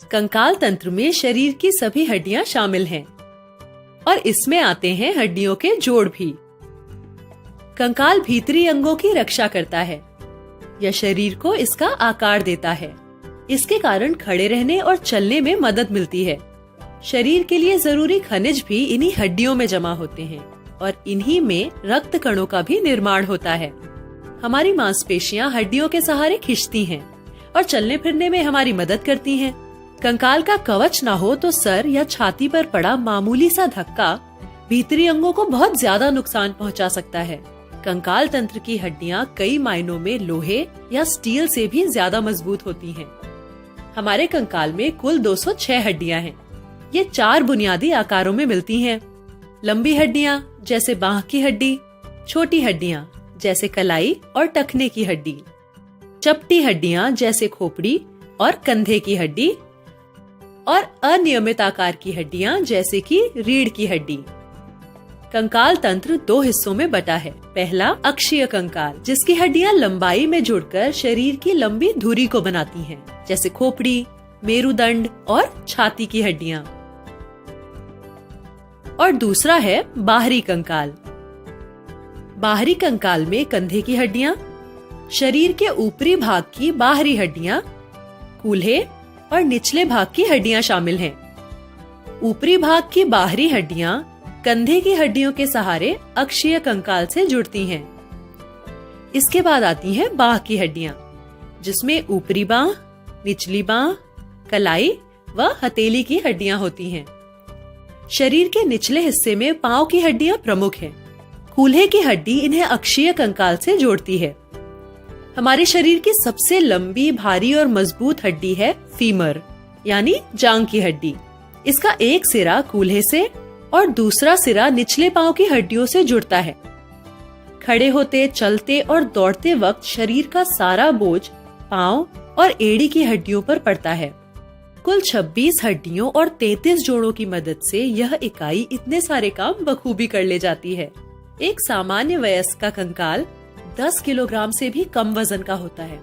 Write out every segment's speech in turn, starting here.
कंकाल तंत्र में शरीर की सभी हड्डियां शामिल हैं और इसमें आते हैं हड्डियों के जोड़ भी। कंकाल भीतरी अंगों की रक्षा करता है। यह शरीर को इसका आकार देता है। इसके कारण खड़े रहने और चलने में मदद मिलती है। शरीर के लिए जरूरी खनिज भी इन्हीं हड्डियों में जमा होते हैं और इन्हीं में रक्त कणों का भी निर्माण होता है। हमारी मांसपेशियां हड्डियों के सहारे खिंचती हैं और चलने फिरने में हमारी मदद करती हैं। कंकाल का कवच ना हो तो सर या छाती पर पड़ा मामूली सा धक्का भीतरी अंगों को बहुत ज्यादा नुकसान पहुंचा सकता है। कंकाल तंत्र की हड्डियां कई मायनों में लोहे या स्टील से भी ज्यादा मजबूत होती हैं। हमारे कंकाल में कुल 206 हड्डियां हैं। ये 4 बुनियादी आकारों में मिलती हैं। लंबी हड्डियां जैसे बांह की हड्डी, छोटी हड्डियां जैसे कलाई और टखने की हड्डी, चपटी हड्डियां जैसे खोपड़ी और कंधे की हड्डी और अनियमित आकार की हड्डियां जैसे कि रीढ़ की हड्डी। कंकाल तंत्र 2 हिस्सों में बटा है। पहला अक्षीय कंकाल, जिसकी हड्डियां लंबाई में जुड़कर शरीर की लंबी धुरी को बनाती हैं, जैसे खोपड़ी, मेरुदंड और छाती की हड्डियां। और दूसरा है बाहरी कंकाल। बाहरी कंकाल में कंधे की हड्डियां, शरीर के ऊपरी भाग की बाहरी हड्डियां, कूल्हे और निचले भाग की हड्डियां शामिल हैं। ऊपरी भाग की बाहरी हड्डियां कंधे की हड्डियों के सहारे अक्षीय कंकाल से जुड़ती हैं। इसके बाद आती हैं बांह की हड्डियां, जिसमें ऊपरी बांह, निचली बांह, कलाई व हथेली की हड्डियां होती हैं। शरीर के निचले हिस्से में पांव की हड्डियां प्रमुख हैं। कूल्हे की हड्डी इन्हें अक्षीय कंकाल से जोड़ती है। हमारे शरीर की सबसे लंबी, भारी और मजबूत हड्डी है फीमर, यानी जांघ की हड्डी। इसका एक सिरा कूल्हे से और दूसरा सिरा निचले पांव की हड्डियों से जुड़ता है। खड़े होते, चलते और दौड़ते वक्त शरीर का सारा बोझ पांव और एड़ी की हड्डियों पर पड़ता है। कुल 26 हड्डियों और 33 जोड़ों की मदद से यह इकाई इतने सारे काम बखूबी कर ले जाती है। एक सामान्य वयस्क का कंकाल 10 किलोग्राम से भी कम वजन का होता है।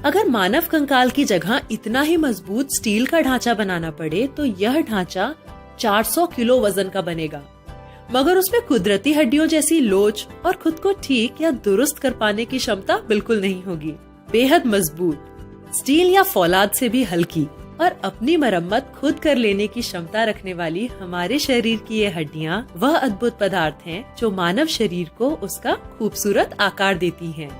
अगर मानव कंकाल की जगह इतना ही मजबूत स्टील का ढांचा बनाना पड़े तो यह ढांचा 400 किलो वजन का बनेगा, मगर उसमें कुदरती हड्डियों जैसी लोच और खुद को ठीक या दुरुस्त कर पाने की क्षमता बिल्कुल नहीं होगी। बेहद मजबूत, स्टील या फौलाद से भी हल्की और अपनी मरम्मत खुद कर लेने की क्षमता रखने वाली हमारे शरीर की ये हड्डियां वह अद्भुत पदार्थ हैं जो मानव शरीर को उसका खूबसूरत आकार देती हैं।